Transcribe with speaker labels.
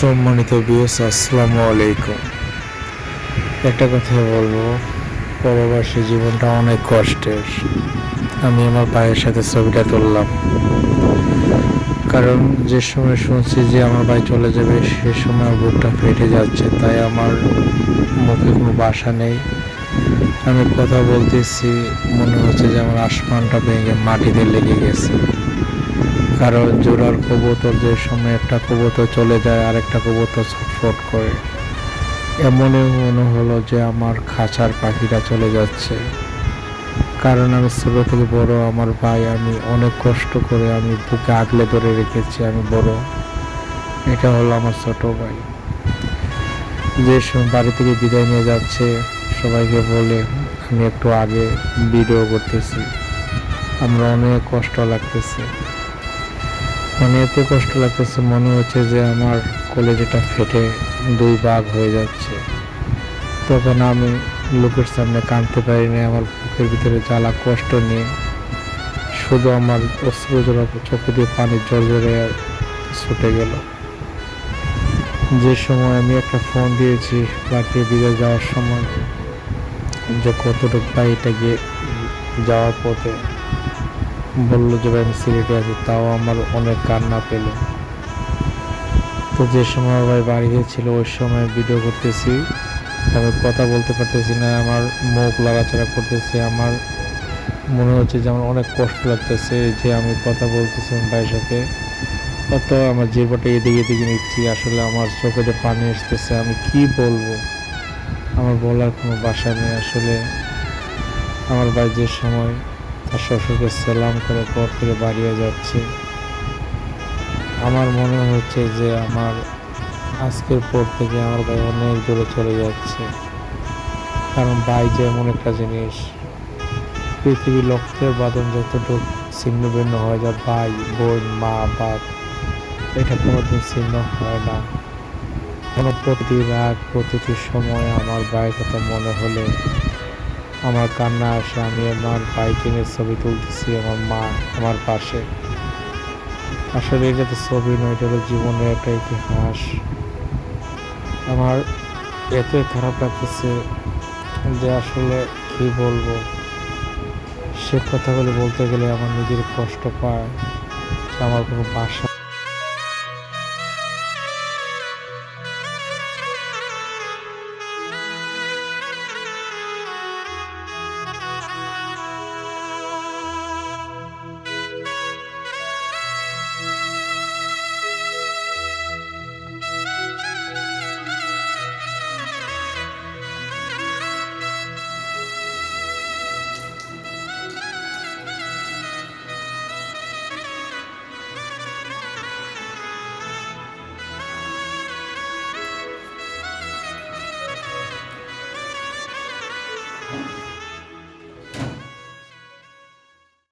Speaker 1: সম্মানিত ভিউয়ার্স, আসসালামু আলাইকুম। একটা কথা বলবো, প্রবাসী জীবনটা অনেক কষ্টের। আমি আমার ভাইয়ের সাথে ছবিটা তুললাম, কারণ যে সময় শুনছি যে আমার ভাই চলে যাবে সে সময় আমার বুকটা ফেটে যাচ্ছে, তাই আমার মুখে কোনো ভাষা নেই। আমি কথা বলতেছি, মনে হচ্ছে যে আমার আসমানটা ভেঙে মাটিতে লেগে গেছে। কারণ জোড়ার কবুতর যে সময় একটা কবুতর চলে যায় আরেকটা কবুতর ছটফট করে, এমনই মনে হলো যে আমার খাঁচার পাখিটা চলে যাচ্ছে। কারণ আমি ছোট থেকে বড়, আমার ভাই আমি অনেক কষ্ট করে আমি বুকে আগলে ধরে রেখেছি, আমি বড়। এটা হলো আমার ছোট ভাই। যে সময় বাড়ি থেকে বিদায় নিয়ে যাচ্ছে সবাইকে বলে আমি একটু আগে ভিডিও করতেছি, আমরা অনেক কষ্ট লাগতেছে। মানে এত কষ্ট লাগতেছে, মনে হচ্ছে যে আমার কলেজটা ফেটে দুই ভাগ হয়ে যাচ্ছে। তখন আমি লোকের সামনে কাঁদতে পারিনি, আমার বুকের ভিতরে জ্বালা কষ্ট নিয়ে শুধু আমার অশ্রুজোড়া চোখে দিয়ে পানি জড়ে ছুটে গেল। যে সময় আমি একটা ফোন দিয়েছি বাড়িতে বিদেশ যাওয়ার সময়, যে কতটুকু বাড়িটা গিয়ে যাওয়ার পথে বললো যে ভাই আমি সিলেটে আছি, তাও আমার অনেক কান্না পেল। তো যে সময় ভাই বাড়িতে ছিল ওই সময় ভিডিও করতেছি, আমি কথা বলতে পারতেছি না, আমার মুখ লড়াচড়া করতেছে, আমার মনে হচ্ছে যে আমার অনেক কষ্ট লাগতেছে যে আমি কথা বলতেছি আমার ভাইয়ের সাথে, অত আমার জিহ্বাটা এদিকে এদিকে নিচ্ছি, আসলে আমার চোখে পানি আসতেছে, আমি কি বলবো, আমার বলার কোনো ভাষা নেই। আসলে আমার ভাই যে সময় তার শ্বশুরকে সালাম করে পর থেকে বাড়িয়ে যাচ্ছে, আমার মনে হচ্ছে যে আমার আজকের পর থেকে আমার ভাই অনেক দূরে চলে যাচ্ছে। কারণ ভাই যে এমন একটা জিনিস, পৃথিবীর লক্ষ্যের বাঁধন যতটুকু ছিন্ন ভিন্ন হয়ে যায়, ভাই বোন মা বাপ এটা কোনোদিন ছিন্ন হয় না। কোনো প্রতি রাত প্রতিটি সময় আমার ভাইয়ের কথা মনে হলে আমার কান্না আসে। আমি আমার ভাইকে নিয়ে ছবি তুলতেছি, আমার মা আমার পাশে। আসলে এটা তো ছবি নয়, এটা হলো জীবনের একটা ইতিহাস। আমার এতই খারাপ লাগতেছে যে আসলে কি বলবো, সে কথাগুলো বলতে গেলে আমার নিজের কষ্ট পায়, আমার কোনো ভাষা